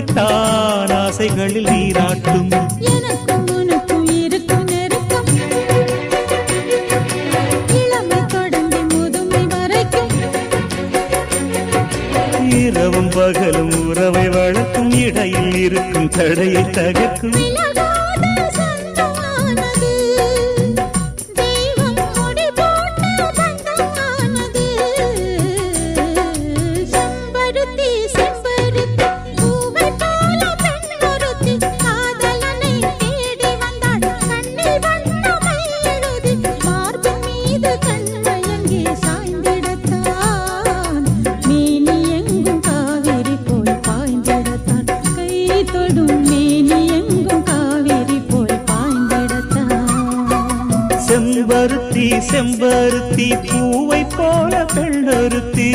என்னைத்தான் ஆசைகளில் நீராட்டும். எனக்கும் உனக்கும் இருக்கும் நெருக்கம் இளமை தொடங்கி முதுமை வரைக்கும். இரவும் பகலும் உறவை வளர்க்கும் இடையில் இருக்கும் தடையை தகர்க்கும். செம்பருத்தி செம்பருத்தி பூவை போல பெண்ணொருத்தி